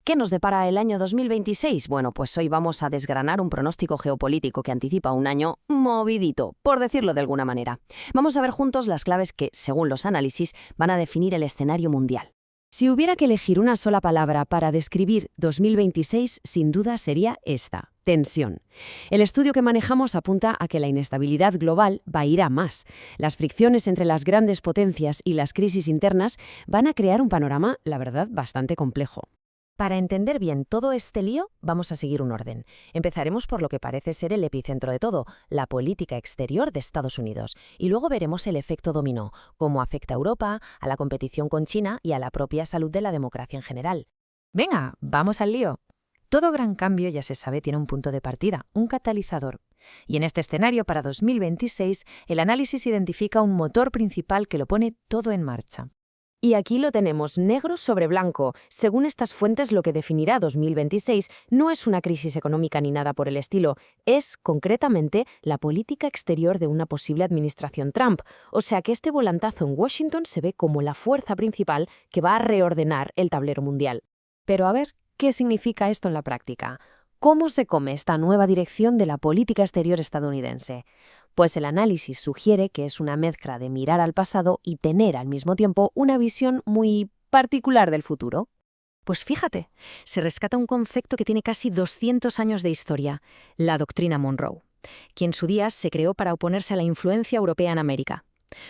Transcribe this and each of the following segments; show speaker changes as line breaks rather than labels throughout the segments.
¿Qué nos depara el año 2026? Bueno, pues hoy vamos a desgranar un pronóstico geopolítico que anticipa un año movidito, por decirlo de alguna manera. Vamos a ver juntos las claves que, según los análisis, van a definir el escenario mundial. Si hubiera que elegir una sola palabra para describir 2026, sin duda sería esta: tensión. El estudio que manejamos apunta a que la inestabilidad global va a ir a más. Las fricciones entre las grandes potencias y las crisis internas van a crear un panorama, la verdad, bastante complejo. Para entender bien todo este lío, vamos a seguir un orden. Empezaremos por lo que parece ser el epicentro de todo, la política exterior de Estados Unidos. Y luego veremos el efecto dominó, cómo afecta a Europa, a la competición con China y a la propia salud de la democracia en general. Venga, vamos al lío. Todo gran cambio, ya se sabe, tiene un punto de partida, un catalizador. Y en este escenario, para 2026, el análisis identifica un motor principal que lo pone todo en marcha. Y aquí lo tenemos negro sobre blanco. Según estas fuentes, lo que definirá 2026 no es una crisis económica ni nada por el estilo, es, concretamente, la política exterior de una posible administración Trump. O sea que este volantazo en Washington se ve como la fuerza principal que va a reordenar el tablero mundial. Pero a ver, ¿qué significa esto en la práctica? ¿Cómo se come esta nueva dirección de la política exterior estadounidense? Pues el análisis sugiere que es una mezcla de mirar al pasado y tener al mismo tiempo una visión muy particular del futuro. Pues fíjate, se rescata un concepto que tiene casi 200 años de historia, la doctrina Monroe, que en su día se creó para oponerse a la influencia europea en América.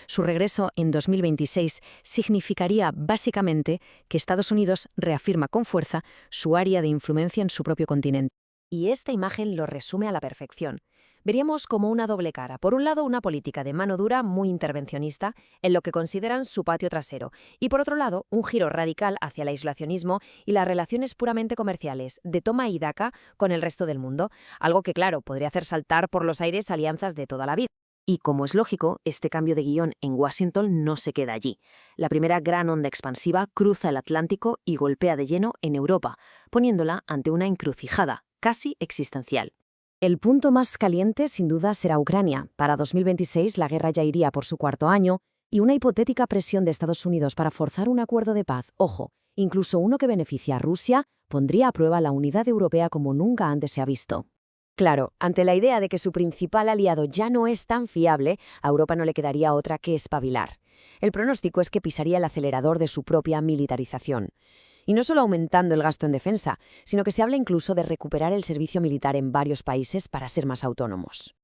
Su regreso en 2026 significaría básicamente que Estados Unidos reafirma con fuerza su área de influencia en su propio continente. Y esta imagen lo resume a la perfección. Veríamos como una doble cara. Por un lado, una política de mano dura muy intervencionista en lo que consideran su patio trasero. Y por otro lado, un giro radical hacia el aislacionismo y las relaciones puramente comerciales, de toma y daca con el resto del mundo. Algo que, claro, podría hacer saltar por los aires alianzas de toda la vida. Y como es lógico, este cambio de guión en Washington no se queda allí. La primera gran onda expansiva cruza el Atlántico y golpea de lleno en Europa, poniéndola ante una encrucijada casi existencial. El punto más caliente, sin duda, será Ucrania. Para 2026 la guerra ya iría por su cuarto año y una hipotética presión de Estados Unidos para forzar un acuerdo de paz, ojo, incluso uno que beneficia a Rusia, pondría a prueba la unidad europea como nunca antes se ha visto. Claro, ante la idea de que su principal aliado ya no es tan fiable, a Europa no le quedaría otra que espabilar. El pronóstico es que pisaría el acelerador de su propia militarización. Y no solo aumentando el gasto en defensa, sino que se habla incluso de recuperar el servicio militar en varios países para ser más autónomos.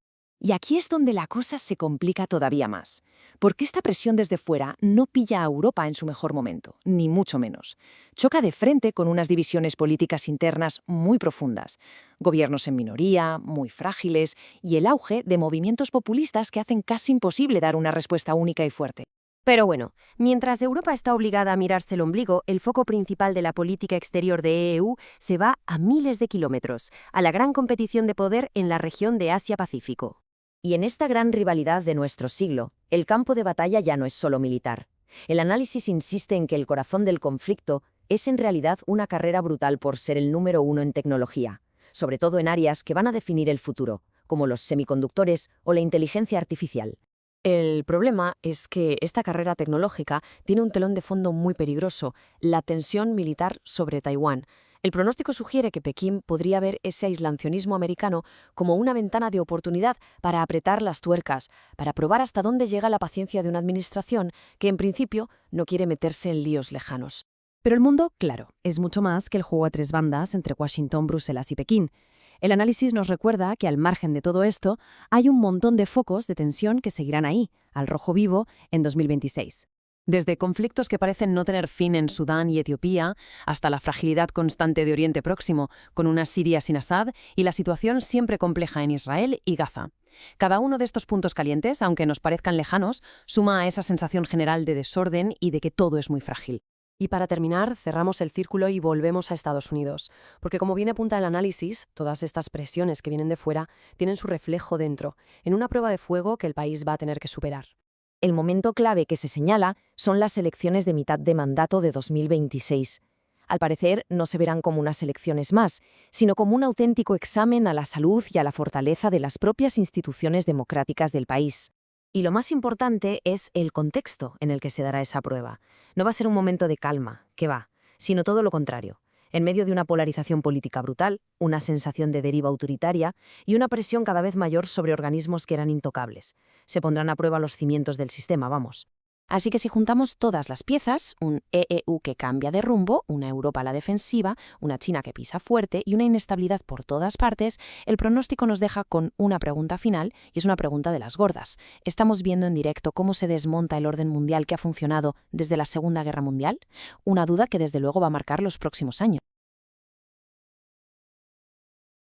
Y aquí es donde la cosa se complica todavía más, porque esta presión desde fuera no pilla a Europa en su mejor momento, ni mucho menos. Choca de frente con unas divisiones políticas internas muy profundas, gobiernos en minoría, muy frágiles, y el auge de movimientos populistas que hacen casi imposible dar una respuesta única y fuerte. Pero bueno, mientras Europa está obligada a mirarse el ombligo, el foco principal de la política exterior de EU se va a miles de kilómetros, a la gran competición de poder en la región de Asia-Pacífico. Y en esta gran rivalidad de nuestro siglo, el campo de batalla ya no es solo militar. El análisis insiste en que el corazón del conflicto es en realidad una carrera brutal por ser el número uno en tecnología, sobre todo en áreas que van a definir el futuro, como los semiconductores o la inteligencia artificial. El problema es que esta carrera tecnológica tiene un telón de fondo muy peligroso, la tensión militar sobre Taiwán. El pronóstico sugiere que Pekín podría ver ese aislacionismo americano como una ventana de oportunidad para apretar las tuercas, para probar hasta dónde llega la paciencia de una administración que, en principio, no quiere meterse en líos lejanos. Pero el mundo, claro, es mucho más que el juego a tres bandas entre Washington, Bruselas y Pekín. El análisis nos recuerda que al margen de todo esto, hay un montón de focos de tensión que seguirán ahí, al rojo vivo, en 2026. Desde conflictos que parecen no tener fin en Sudán y Etiopía, hasta la fragilidad constante de Oriente Próximo, con una Siria sin Assad, y la situación siempre compleja en Israel y Gaza. Cada uno de estos puntos calientes, aunque nos parezcan lejanos, suma a esa sensación general de desorden y de que todo es muy frágil. Y para terminar, cerramos el círculo y volvemos a Estados Unidos, porque como bien apunta el análisis, todas estas presiones que vienen de fuera tienen su reflejo dentro, en una prueba de fuego que el país va a tener que superar. El momento clave que se señala son las elecciones de mitad de mandato de 2026. Al parecer, no se verán como unas elecciones más, sino como un auténtico examen a la salud y a la fortaleza de las propias instituciones democráticas del país. Y lo más importante es el contexto en el que se dará esa prueba. No va a ser un momento de calma, que va, sino todo lo contrario. En medio de una polarización política brutal, una sensación de deriva autoritaria y una presión cada vez mayor sobre organismos que eran intocables. Se pondrán a prueba los cimientos del sistema, vamos.
Así que si juntamos todas las piezas, un EEU que cambia de rumbo, una Europa a la defensiva, una China que pisa fuerte y una inestabilidad por todas partes, el pronóstico nos deja con una pregunta final, y es una pregunta de las gordas. ¿Estamos viendo en directo cómo se desmonta el orden mundial que ha funcionado desde la Segunda Guerra Mundial? Una duda que desde luego va a marcar los próximos años.